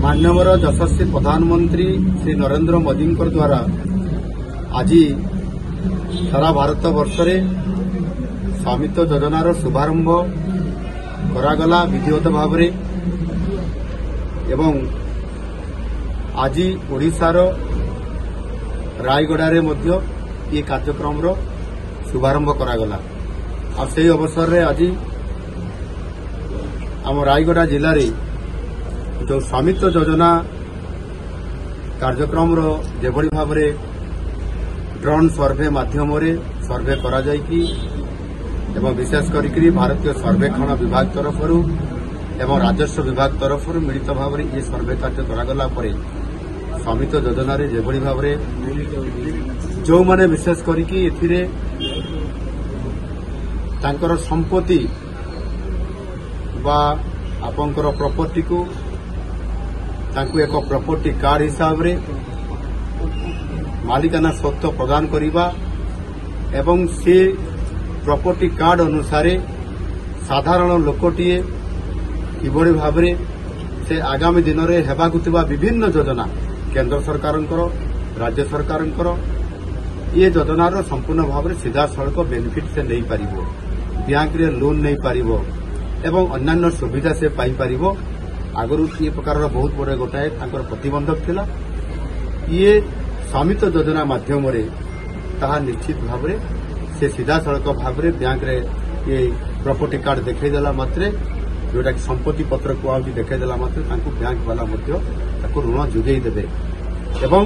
माननीय यशस्वी प्रधानमंत्री श्री नरेंद्र मोदी द्वारा आज सारा भारत वर्ष स्वामित्व योजनार शुभारंभ करागला विधिवत भाव एवं आज ओडिशार रायगड़ा ये कार्यक्रम शुभारंभ करागला। आ से अवसर रे आज आम रायगड़ा जिले में जो स्वामित्व योजना कार्यक्रम जेभली भाव ड्रोन सर्वे माध्यम सर्वे करा जायकी एवं विशेष करी भारतीय सर्वेक्षण विभाग तरफ एवं राजस्व विभाग तरफ मिलित भाव ये सर्वे कार्य करागला स्वामित्व योजना जेभली भाव जो माने विशेष करी तांकर संपत्ति बा आपंकर प्रॉपर्टी को तांको एक प्रॉपर्टी कार्ड हिसाब रे मालिकाना स्वत्व प्रदान करिबा एवं से प्रॉपर्टी कार्ड अनुसार साधारण लोकटीए किभली भाव से आगामी दिन में हेबाकु थिबा विभिन्न योजना केंद्र सरकारंकर राज्य सरकारंकर ये योजनार संपूर्ण भाव में सीधा सड़क बेनिफिट से नहीं पारिबो, बैंक रे लोन नहीं पारिबो एवं अन्यान्य सुविधा से पाई पारिबो। आगरू ये प्रकार बहुत बड़े गोटाए प्रतिबंधक थिला। ये स्वामित्व योजना माध्यम ताहा निश्चित भाव से सीधा सड़क भाव बैंक रे ये प्रॉपर्टी कार्ड देखला मात्रे जोटा संपत्ति पत्र कहूँ देखला मात्रे बैंक वाला ऋण जोगे देवे एवं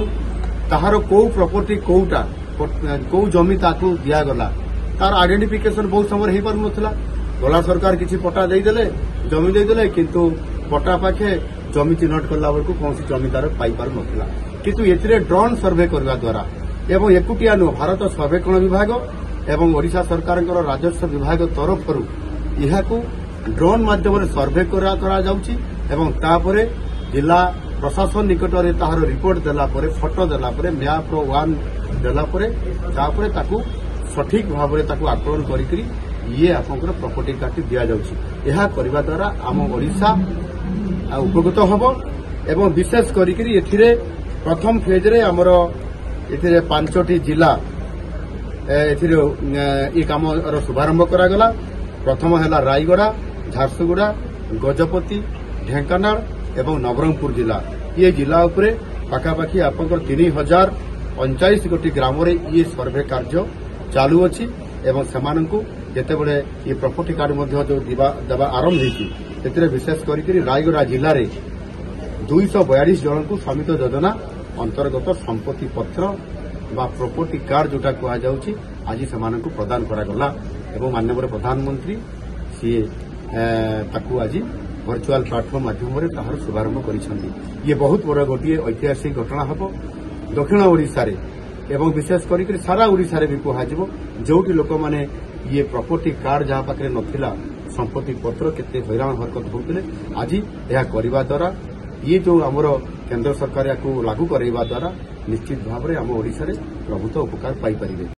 ताहार कौ प्रॉपर्टी कौटा कौ जमी ताकू दिगला तार आइडेंटिफिकेशन बहुत समय हो पार नाला। गला सरकार किसी पट्टा देदेले जमी देदेले किंतु पट्टा पाखे जमी चिन्हट कला बेलू कौन जमीदार पाई पार नाला। किंतु एथिरे ड्रोन सर्वे करने द्वारा एवं एकुटिया नुह भारत सर्वेक्षण विभाग एवं ओडिशा सरकार राजस्व विभाग तरफ यह ड्रोन माध्यम सर्वे करा जाउछि एवं तापरे जिला प्रशासन निकट में तार रिपोर्ट देला परे फोटो देला परे मैप वन देला परे तापरे ताकू सठिक भाव में आकलन करी ये आपंकर प्रॉपर्टी कार्ड दि जाउछि। यह करबा द्वारा आम ओडिशा उपकृत हब एवं विशेष करी एथिरे प्रथम फेज रे हमर एथिरे 5टी जिला एथिरे ये काम शुभारंभ करागला। प्रथम है रायगड़ा, झारसुगुड़ा, गजपति, ढेंकानाल एवं नवरंगपुर जिला। ये जिला उपरे पाखापाखि आपंकर 3039 गोटी ग्राम रे ये सर्वे कार्य चालू अछि एवं सेमानंकु जेतेबेले ये प्रॉपर्टी कार्ड जो देवा आरंभ होती विशेष करी रायगड़ा जिले में 242 जन को स्वामित्व योजना अंतर्गत संपत्ति पत्र बा प्रॉपर्टी कार्ड जोटा कहुच्छी आज से प्रदान करागला एवं माननीय प्रधानमंत्री सी आज वर्चुआल प्लाटफर्म माध्यम तार शुभारंभ करिसेंती। ये बहुत बड़ गोटे ऐतिहासिक घटना हम दक्षिण ओडिशा रे एवं विशेष करी सारा ओडिशा रे भी कहुब जोटी लोक माने ये प्रॉपर्टी कार्ड जहाँ पाखे नथिला संपत्ति पत्र केते हैरान हरकत होते आज यह करने द्वारा ये जो आमर केंद्र सरकार या लागू करवा द्वारा निश्चित भाव में आम ओडिशा रे प्रभुत्व उपकार पाई परिबे।